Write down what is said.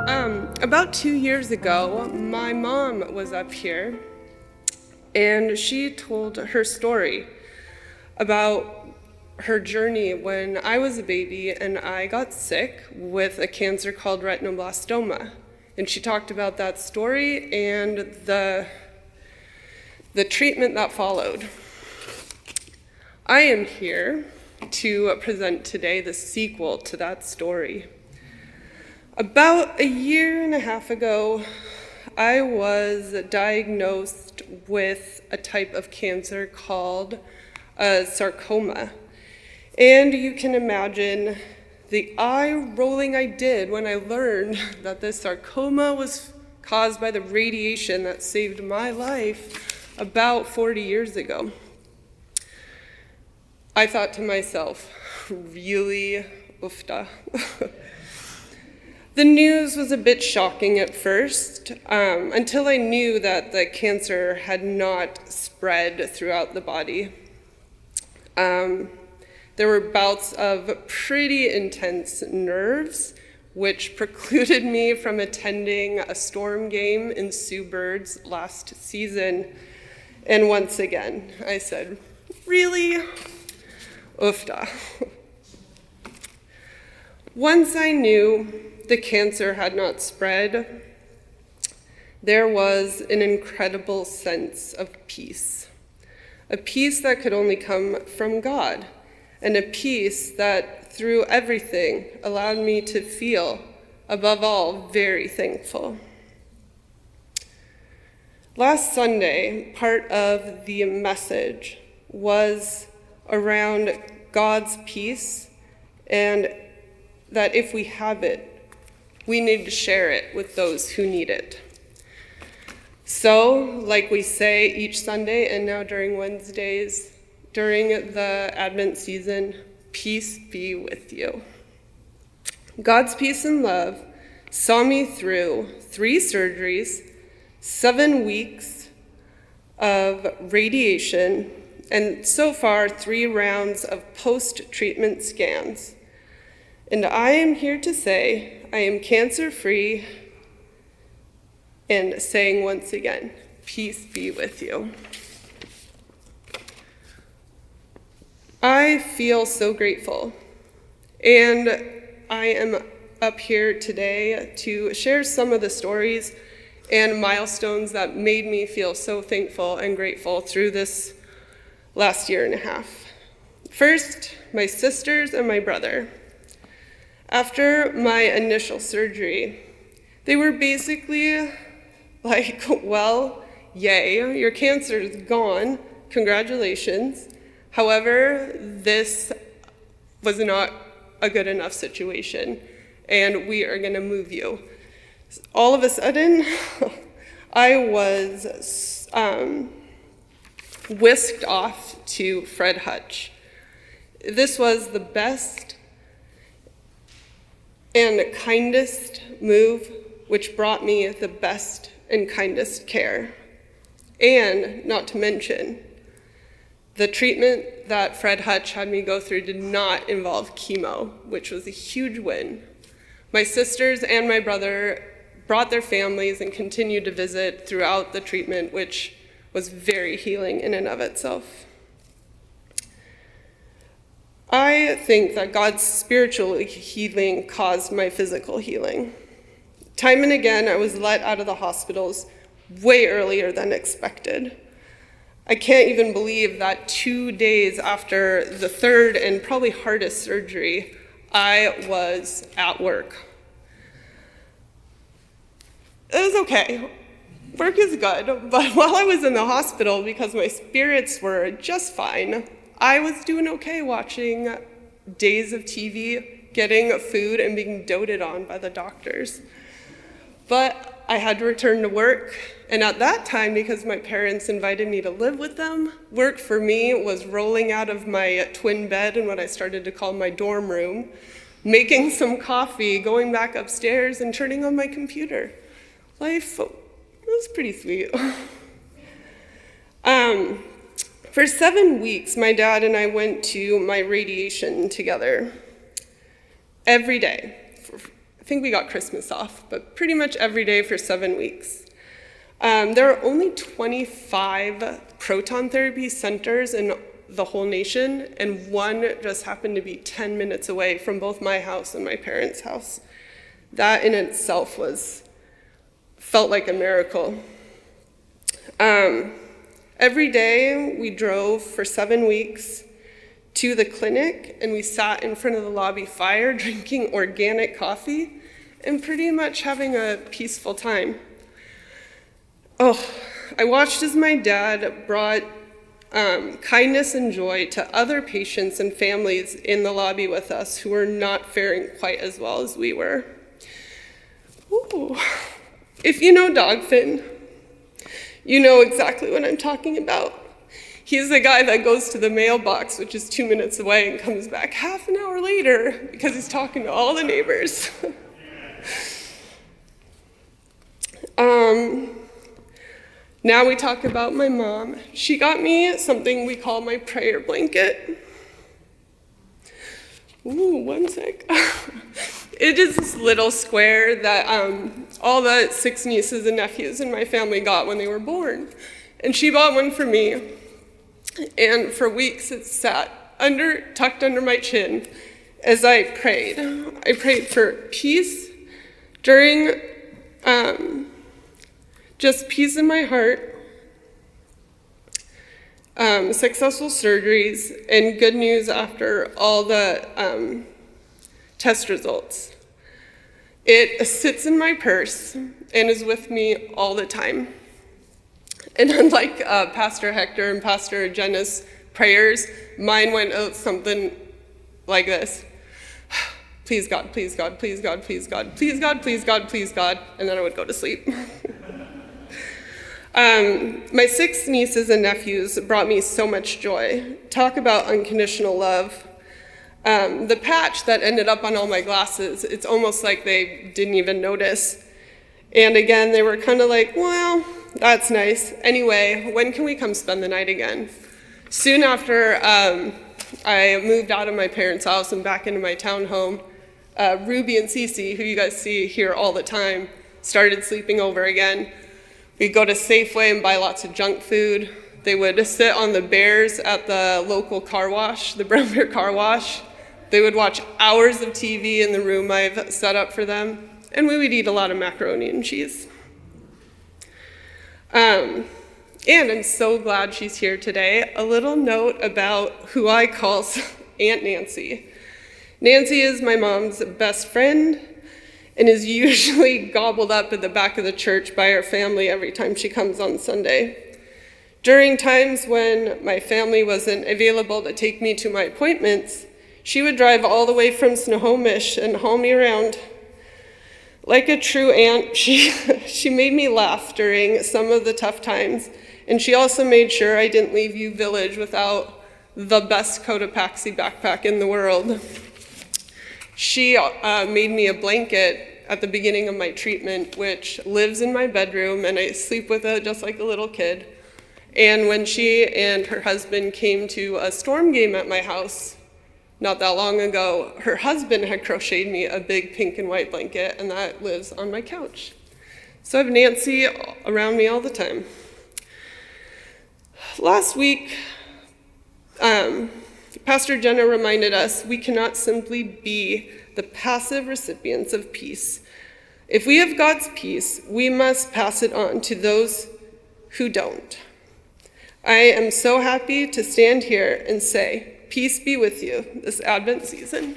About 2 years ago, my mom was up here, and she told her story about her journey when I was a baby and I got sick with a cancer called retinoblastoma. And she talked about that story and the treatment that followed. I am here to present today the sequel to that story. About a year and a half ago, I was diagnosed with a type of cancer called sarcoma. And you can imagine the eye rolling I did when I learned that this sarcoma was caused by the radiation that saved my life about 40 years ago. I thought to myself, really, oofta. The news was a bit shocking at first, until I knew that the cancer had not spread throughout the body. There were bouts of pretty intense nerves, which precluded me from attending a Storm game in Sioux Birds last season. And once again, I said, really? Oofta. Once I knew the cancer had not spread, there was an incredible sense of peace. A peace that could only come from God, and a peace that, through everything, allowed me to feel, above all, very thankful. Last Sunday, part of the message was around God's peace, and that if we have it, we need to share it with those who need it. So, like we say each Sunday and now during Wednesdays, during the Advent season, peace be with you. God's peace and love saw me through 3 surgeries, 7 weeks of radiation, and so far 3 rounds of post-treatment scans. And I am here to say I am cancer-free and saying once again, peace be with you. I feel so grateful, and I am up here today to share some of the stories and milestones that made me feel so thankful and grateful through this last year and a half. First, my sisters and my brother. After my initial surgery, they were basically like, well, yay, your cancer is gone, congratulations. However, this was not a good enough situation, and we are gonna move you. All of a sudden, I was whisked off to Fred Hutch. This was the best and kindest move, which brought me the best and kindest care. And not to mention, the treatment that Fred Hutch had me go through did not involve chemo, which was a huge win. My sisters and my brother brought their families and continued to visit throughout the treatment, which was very healing in and of itself. I think that God's spiritual healing caused my physical healing. Time and again, I was let out of the hospitals way earlier than expected. I can't even believe that 2 days after the 3rd and probably hardest surgery, I was at work. It was okay. Work is good, but while I was in the hospital, because my spirits were just fine, I was doing okay watching days of TV, getting food, and being doted on by the doctors. But I had to return to work, and at that time, because my parents invited me to live with them, work for me was rolling out of my twin bed in what I started to call my dorm room, making some coffee, going back upstairs, and turning on my computer. Life was pretty sweet. For 7 weeks, my dad and I went to my radiation together every day. I think we got Christmas off, but pretty much every day for 7 weeks. There are only 25 proton therapy centers in the whole nation, and one just happened to be 10 minutes away from both my house and my parents' house. That in itself felt like a miracle. Every day we drove for 7 weeks to the clinic, and we sat in front of the lobby fire drinking organic coffee and pretty much having a peaceful time. I watched as my dad brought kindness and joy to other patients and families in the lobby with us who were not faring quite as well as we were. Ooh. If you know Dogfin, you know exactly what I'm talking about. He's the guy that goes to the mailbox, which is 2 minutes away, and comes back half an hour later because he's talking to all the neighbors. Now we talk about my mom. She got me something we call my prayer blanket. Ooh, one sec. It is this little square that all the 6 nieces and nephews in my family got when they were born. And she bought one for me. And for weeks it sat tucked under my chin as I prayed. I prayed for peace during just peace in my heart, successful surgeries, and good news after all the test results. It sits in my purse and is with me all the time. And unlike Pastor Hector and Pastor Jenna's prayers, mine went out something like this. Please God, please God, please God, please God, please God, please God, please God, and then I would go to sleep. My 6 nieces and nephews brought me so much joy. Talk about unconditional love. The patch that ended up on all my glasses, it's almost like they didn't even notice. And again, they were kind of like, well, that's nice. Anyway, when can we come spend the night again? Soon after I moved out of my parents' house and back into my townhome, Ruby and Cece, who you guys see here all the time, started sleeping over again. We'd go to Safeway and buy lots of junk food. They would sit on the bears at the local car wash, the Brown Bear Car Wash. They would watch hours of TV in the room I've set up for them. And we would eat a lot of macaroni and cheese. And I'm so glad she's here today. A little note about who I call Aunt Nancy. Nancy is my mom's best friend and is usually gobbled up at the back of the church by her family every time she comes on Sunday. During times when my family wasn't available to take me to my appointments, she would drive all the way from Snohomish and haul me around. Like a true aunt, she made me laugh during some of the tough times, and she also made sure I didn't leave U Village without the best Cotopaxi backpack in the world. She made me a blanket at the beginning of my treatment, which lives in my bedroom, and I sleep with it just like a little kid. And when she and her husband came to a Storm game at my house not that long ago, her husband had crocheted me a big pink and white blanket, and that lives on my couch. So I have Nancy around me all the time. Last week, Pastor Jenna reminded us we cannot simply be the passive recipients of peace. If we have God's peace, we must pass it on to those who don't. I am so happy to stand here and say, peace be with you this Advent season.